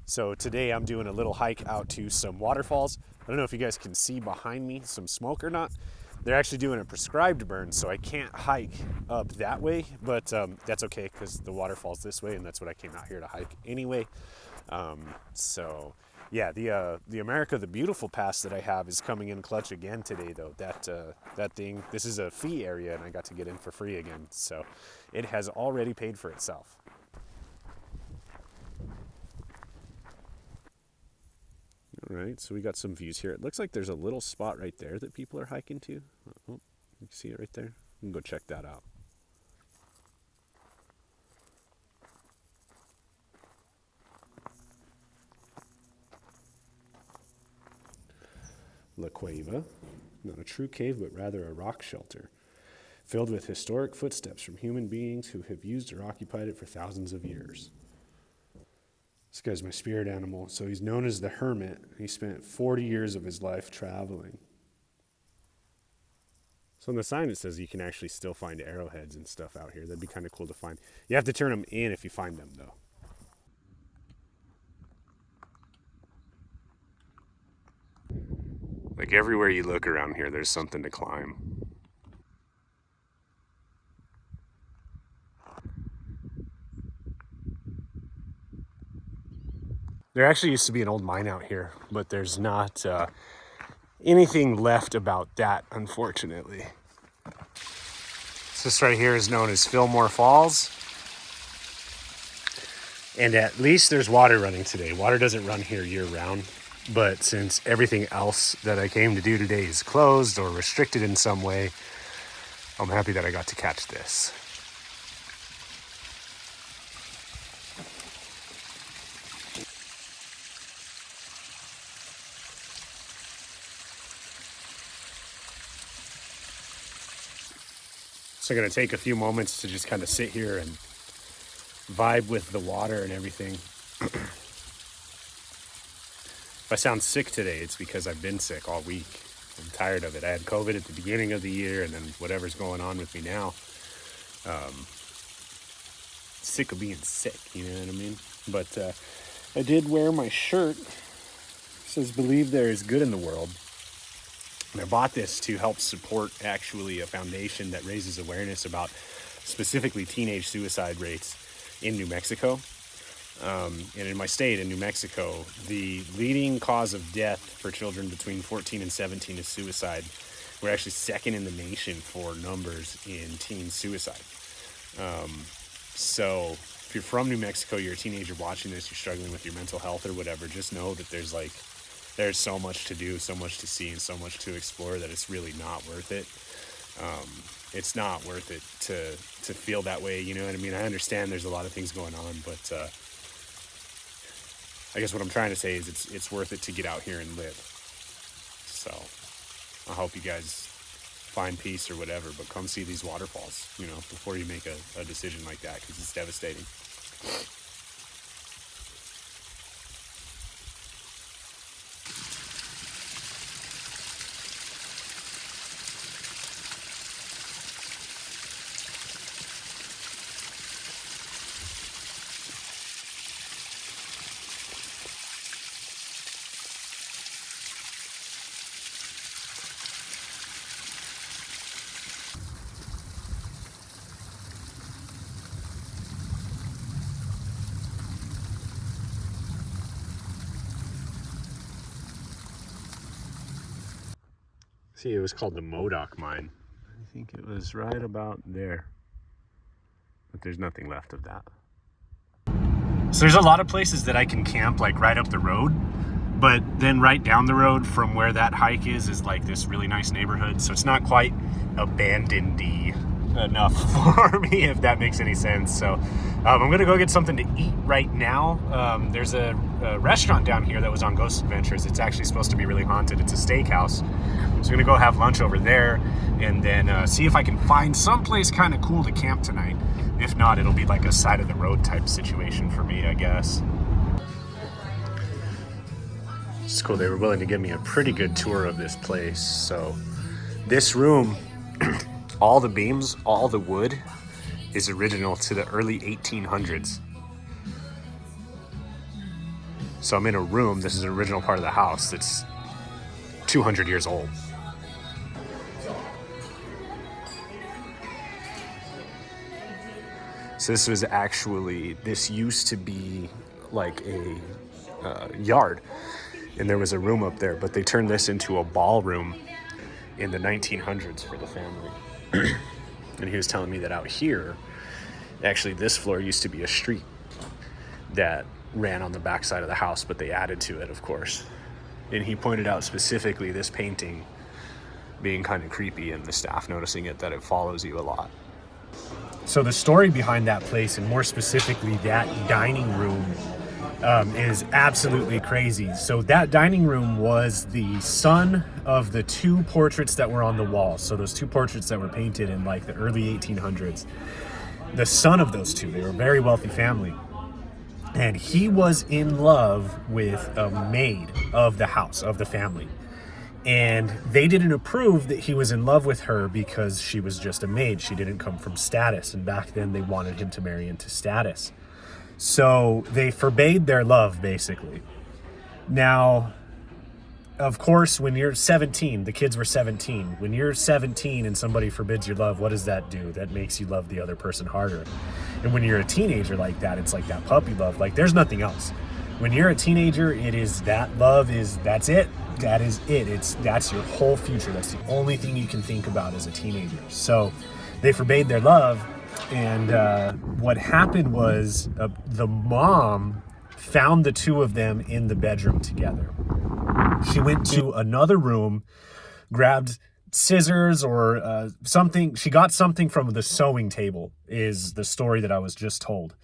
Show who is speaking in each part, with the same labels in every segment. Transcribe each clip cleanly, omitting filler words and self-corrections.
Speaker 1: So today I'm doing a little hike out to some waterfalls. I don't know if you guys can see behind me some smoke or not. They're actually doing a prescribed burn, so I can't hike up that way, but that's okay because the waterfall's this way and that's what I came out here to hike anyway. So yeah, the America the Beautiful pass that I have is coming in clutch again today though. That thing, this is a fee area and I got to get in for free again. So it has already paid for itself. All right, so we got some views here. It looks like there's a little spot right there that people are hiking to. Oh, you can see it right there. We can go check that out. La Cueva, not a true cave, but rather a rock shelter, filled with historic footsteps from human beings who have used or occupied it for thousands of years. This guy's my spirit animal, so he's known as the Hermit. He spent 40 years of his life traveling. So on the sign it says you can actually still find arrowheads and stuff out here. That'd be kind of cool to find. You have to turn them in if you find them, though. Like everywhere you look around here, there's something to climb. There actually used to be an old mine out here, but there's not anything left about that, unfortunately. So this right here is known as Fillmore Falls. And at least there's water running today. Water doesn't run here year round, but since everything else that I came to do today is closed or restricted in some way, I'm happy that I got to catch this. So I'm going to take a few moments to just kind of sit here and vibe with the water and everything. If I sound sick today, it's because I've been sick all week. I'm tired of it. I had COVID at the beginning of the year, and then whatever's going on with me now. Sick of being sick, you know what I mean? But I did wear my shirt. It says, "Believe there is good in the world." And I bought this to help support actually a foundation that raises awareness about specifically teenage suicide rates in New Mexico. And in my state, in New Mexico, the leading cause of death for children between 14 and 17 is suicide. We're actually second in the nation for numbers in teen suicide. So if you're from New Mexico, you're a teenager watching this, you're struggling with your mental health or whatever, just know that there's so much to do, so much to see, and so much to explore that it's really not worth it. It's not worth it to feel that way, you know what I mean? I understand there's a lot of things going on, but I guess what I'm trying to say is it's worth it to get out here and live. So I hope you guys find peace or whatever, but come see these waterfalls, you know, before you make a decision like that, because it's devastating. See, it was called the Modoc Mine. I think it was right about there. But there's nothing left of that. So there's a lot of places that I can camp like right up the road. But then right down the road from where that hike is like this really nice neighborhood. So it's not quite abandoned-y enough for me, if that makes any sense. So I'm going to go get something to eat right now. There's a restaurant down here that was on Ghost Adventures. It's actually supposed to be really haunted. It's a steakhouse. So I'm going to go have lunch over there and then see if I can find someplace kind of cool to camp tonight. If not, it'll be like a side of the road type situation for me, I guess. It's cool. They were willing to give me a pretty good tour of this place. So this room, all the beams, all the wood is original to the early 1800s. So I'm in a room, this is an original part of the house that's 200 years old. So this used to be like a yard, and there was a room up there, but they turned this into a ballroom in the 1900s for the family. And he was telling me that out here, actually this floor used to be a street that ran on the back side of the house, but they added to it, of course. And he pointed out specifically this painting being kind of creepy, and the staff noticing it, that it follows you a lot. So the story behind that place, and more specifically that dining room, is absolutely crazy. So that dining room was the son of the two portraits that were on the wall. So those two portraits that were painted in like the early 1800s. The son of those two, they were a very wealthy family. And he was in love with a maid of the house, of the family. And they didn't approve that he was in love with her because she was just a maid. She didn't come from status. And back then they wanted him to marry into status. So they forbade their love, basically. Now, of course, when you're 17, the kids were 17. When you're 17 and somebody forbids your love, what does that do? That makes you love the other person harder. And when you're a teenager like that, it's like that puppy love. Like, there's nothing else. When you're a teenager, it is that love is, that's it. That is it. That's your whole future. That's the only thing you can think about as a teenager. So they forbade their love. And what happened was the mom found the two of them in the bedroom together. She went to another room, grabbed scissors or something. She got something from the sewing table, is the story that I was just told.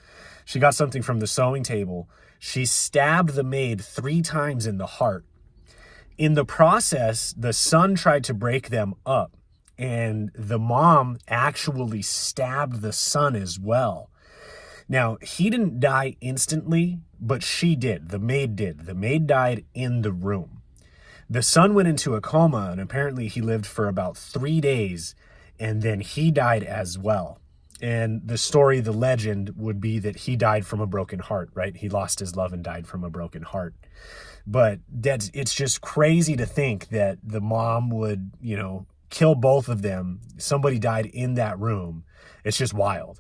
Speaker 1: She got something from the sewing table. She stabbed the maid 3 times in the heart. In the process, the son tried to break them up, and the mom actually stabbed the son as well. Now, he didn't die instantly, but she did. The maid did. The maid died in the room. The son went into a coma, and apparently he lived for about 3 days, and then he died as well. And the story, the legend, would be that he died from a broken heart, right? He lost his love and died from a broken heart. But it's just crazy to think that the mom would, kill both of them. Somebody died in that room. It's just wild.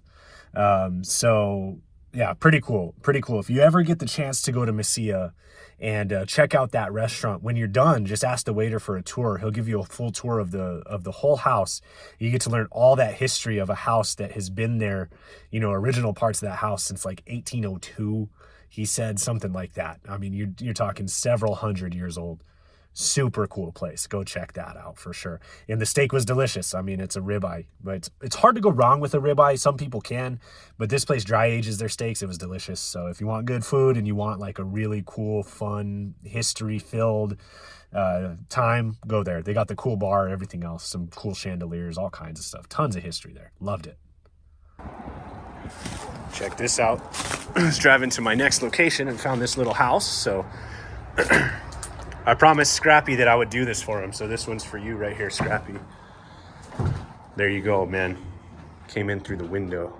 Speaker 1: So yeah, pretty cool. Pretty cool. If you ever get the chance to go to Mesilla and check out that restaurant, when you're done, just ask the waiter for a tour. He'll give you a full tour of the whole house. You get to learn all that history of a house that has been there, original parts of that house since like 1802. He said something like that. I mean, you're talking several hundred years old. Super cool place. Go check that out for sure. And the steak was delicious. I mean, it's a ribeye, but it's hard to go wrong with a ribeye. Some people can, but this place dry ages their steaks. It was delicious. So if you want good food and you want like a really cool, fun, history-filled time, go there. They got the cool bar, everything else, some cool chandeliers, all kinds of stuff. Tons of history there. Loved it. Check this out. I was driving to my next location and found this little house. So I promised Scrappy that I would do this for him. So this one's for you right here, Scrappy. There you go, man. Came in through the window.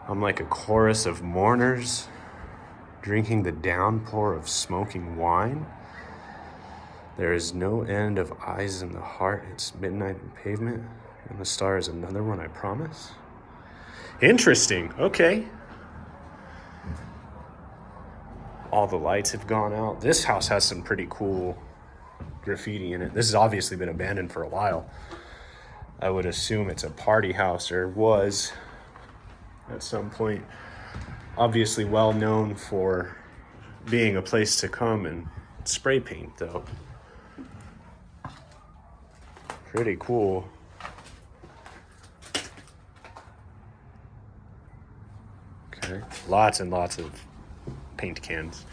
Speaker 1: I'm like a chorus of mourners drinking the downpour of smoking wine. There is no end of eyes in the heart. It's midnight in pavement, and the star is another one, I promise. Interesting. Okay. All the lights have gone out. This house has some pretty cool graffiti in it. This has obviously been abandoned for a while. I would assume it's a party house, or was at some point. Obviously well known for being a place to come and spray paint, though. Pretty cool. Okay, lots and lots of paint cans.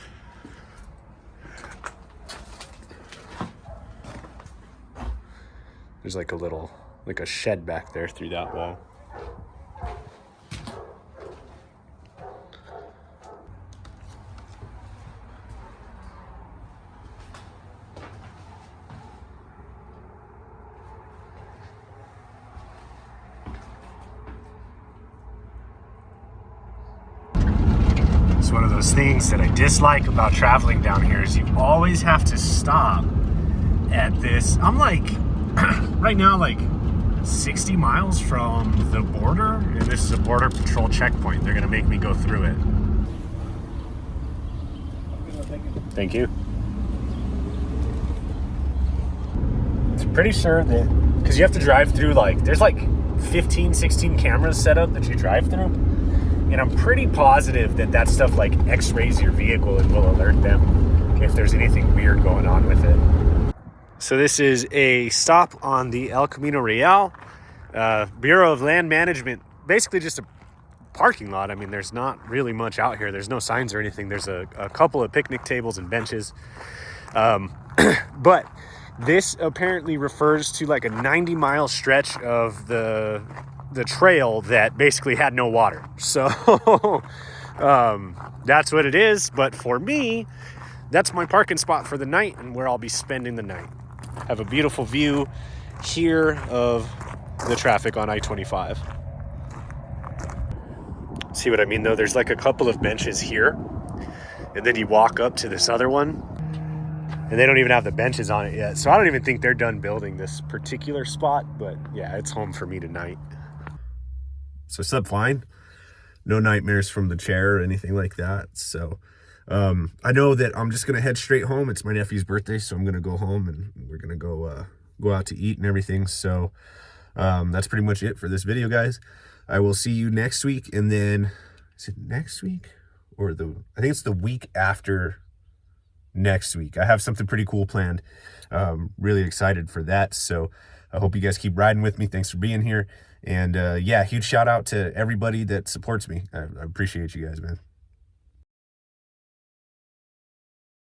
Speaker 1: There's like a shed back there through that wall. one of those things that I dislike about traveling down here is you always have to stop at this. I'm like, right now, like 60 miles from the border, and this is a border patrol checkpoint. They're gonna make me go through it. Thank you. I'm pretty sure that, because you have to drive through, like, there's like 15, 16 cameras set up that you drive through. And I'm pretty positive that that stuff like x-rays your vehicle and will alert them if there's anything weird going on with it. So this is a stop on the El Camino Real, Bureau of Land Management, basically just a parking lot. I mean, there's not really much out here. There's no signs or anything. There's a couple of picnic tables and benches. But this apparently refers to like a 90-mile stretch of the trail that basically had no water. So that's what it is. But for me, that's my parking spot for the night and where I'll be spending the night. Have a beautiful view here of the traffic on I-25. See what I mean though? There's like a couple of benches here, and then you walk up to this other one, and they don't even have the benches on it yet. So I don't even think they're done building this particular spot, but yeah, it's home for me tonight. So I slept fine. No nightmares from the chair or anything like that. So I know that I'm just going to head straight home. It's my nephew's birthday, so I'm going to go home and we're going to go out to eat and everything. So that's pretty much it for this video, guys. I will see you next week, and then is it next week or I think it's the week after next week. I have something pretty cool planned. Really excited for that. So I hope you guys keep riding with me. Thanks for being here. And yeah, huge shout out to everybody that supports me. I appreciate you guys, man.